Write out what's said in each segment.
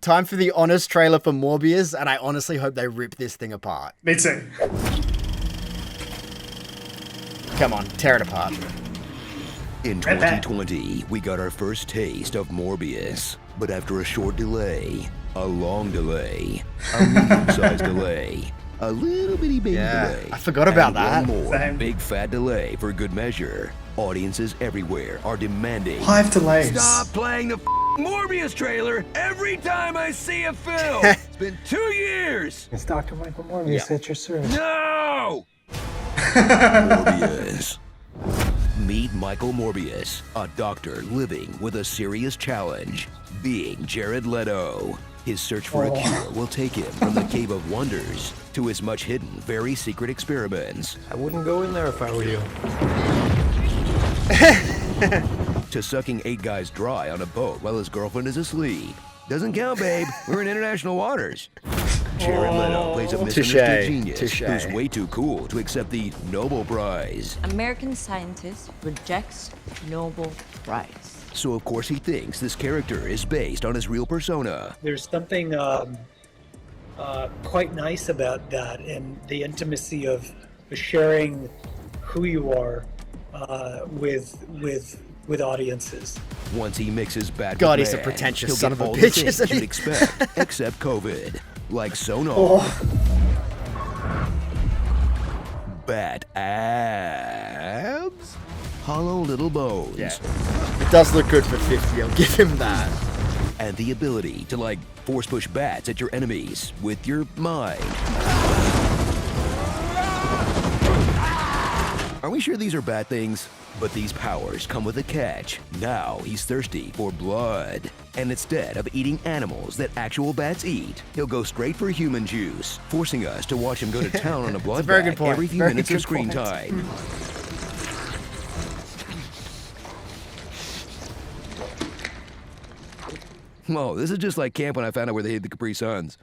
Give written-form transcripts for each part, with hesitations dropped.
time for the honest trailer for Morbius, and I honestly hope they rip this thing apart. Me too. Come on, tear it apart. In 2020, we got our first taste of Morbius. But after a short delay, a long delay, a medium-sized delay, a little bitty baby delay, I forgot about that. One more big fat delay for good measure, audiences everywhere are demanding 5 delays. Stop playing the Morbius trailer every time I see a film. It's been 2 years. It's Dr. Michael Morbius at your service. No! Morbius. Meet Michael Morbius, a doctor living with a serious challenge, being Jared Leto. His search for a cure will take him from the Cave of Wonders to his much hidden, very secret experiments. I wouldn't go in there if I were you. To sucking 8 guys dry on a boat while his girlfriend is asleep. Doesn't count, babe. We're in international waters. Jared Leto plays a misunderstood genius who's way too cool to accept the Nobel Prize. American scientist rejects Nobel Prize. So of course he thinks this character is based on his real persona. There's something quite nice about that, and the intimacy of sharing who you are with audiences. Once he mixes bad God, with he's a man, pretentious he'll son get of a all bitch, the things isn't he? you'd expect, except COVID. Like sonar. Bad abs. Hollow little bones. Yeah. It does look good for 50, I'll give him that. And the ability to, like, force push bats at your enemies with your mind. Are we sure these are bad things? But these powers come with a catch. Now he's thirsty for blood. And instead of eating animals that actual bats eat, he'll go straight for human juice, forcing us to watch him go to town on a blood very bag good point. every few Very minutes of good screen point. time. Whoa, this is just like camp when I found out where they hid the Capri Suns.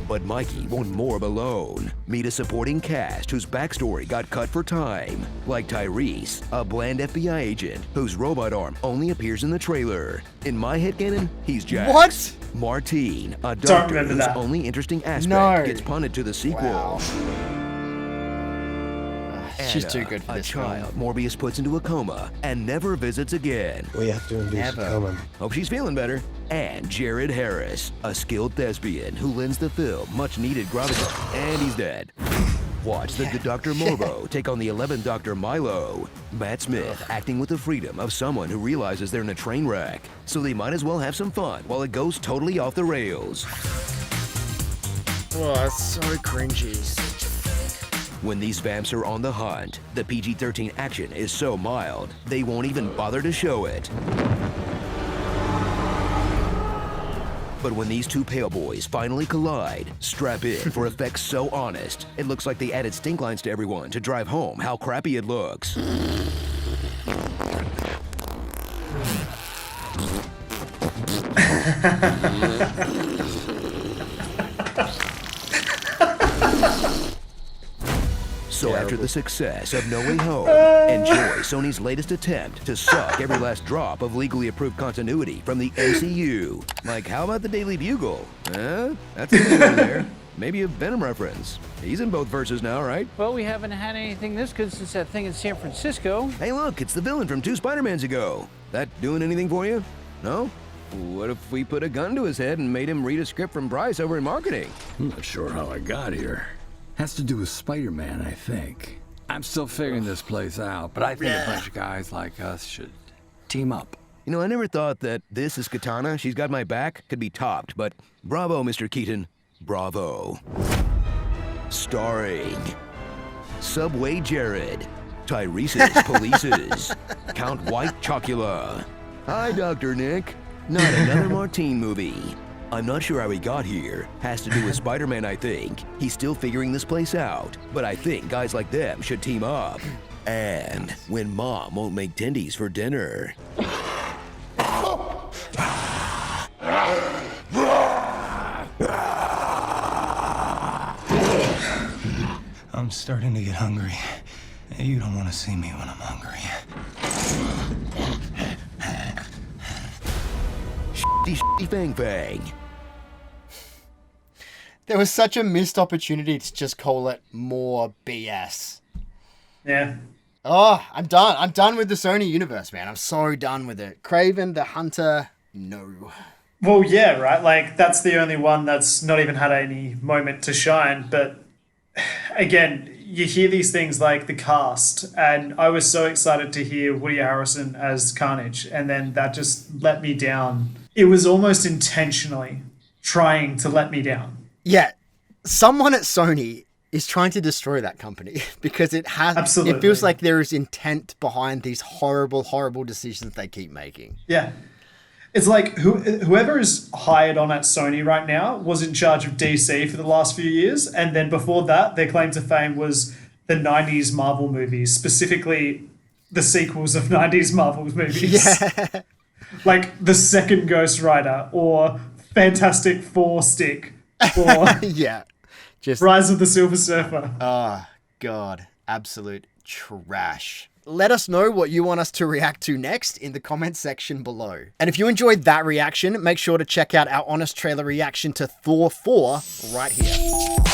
But Mikey won't morb alone. Meet a supporting cast whose backstory got cut for time. Like Tyrese, a bland FBI agent whose robot arm only appears in the trailer. In my headcanon, he's Jax. What? Martine, a doctor remember whose that. only interesting aspect No. gets punted to the sequel. Wow. She's too good for a this child film. Morbius puts into a coma and never visits again. We have to induce Never. a coma. Hope she's feeling better. And Jared Harris, a skilled thespian who lends the film much-needed gravitas, and he's dead. Watch the good Dr. Morbo take on the 11th Dr. Milo. Matt Smith acting with the freedom of someone who realizes they're in a train wreck, so they might as well have some fun while it goes totally off the rails. Oh, that's so cringy. When these vamps are on the hunt, the PG-13 action is so mild, they won't even bother to show it. But when these two pale boys finally collide, strap in for effects so honest, it looks like they added stink lines to everyone to drive home how crappy it looks. So after the success of No Way Home, enjoy Sony's latest attempt to suck every last drop of legally approved continuity from the MCU. Like, how about the Daily Bugle? Huh? That's a thing over there. Maybe a Venom reference. He's in both verses now, right? Well, we haven't had anything this good since that thing in San Francisco. Hey, look, it's the villain from 2 Spider-Mans ago. That doing anything for you? No? What if we put a gun to his head and made him read a script from Bryce over in marketing? I'm not sure how I got here. Has to do with Spider-Man, I think. I'm still figuring this place out, but I think a bunch of guys like us should team up. You know, I never thought that This Is Katana, She's Got My Back could be topped, but bravo, Mr. Keaton. Bravo. Starring Subway Jared, Tyrese's Polices, Count White Chocula. Hi, Dr. Nick. Not another Martine movie. I'm not sure how he got here. Has to do with Spider-Man, I think. He's still figuring this place out, but I think guys like them should team up. And when Mom won't make tendies for dinner. I'm starting to get hungry. You don't want to see me when I'm hungry. Shitty Fang Fang. There was such a missed opportunity to just call it more BS. Yeah. Oh, I'm done. I'm done with the Sony universe, man. I'm so done with it. Craven the Hunter, no. Well, yeah, right. Like, that's the only one that's not even had any moment to shine. But again, you hear these things like the cast, and I was so excited to hear Woody Harrelson as Carnage, and then that just let me down. It was almost intentionally trying to let me down. Yeah, someone at Sony is trying to destroy that company because it has. Absolutely. It feels like there is intent behind these horrible, horrible decisions they keep making. Yeah. It's like whoever is hired on at Sony right now was in charge of DC for the last few years. And then before that, their claim to fame was the 90s Marvel movies, specifically the sequels of 90s Marvel movies. Yeah. Like the second Ghost Rider or Fantastic Four Stick or Yeah. Just, Rise of the Silver Surfer. oh, God. Absolute trash. Let us know what you want us to react to next in the comments section below. And if you enjoyed that reaction, make sure to check out our honest trailer reaction to Thor 4 right here.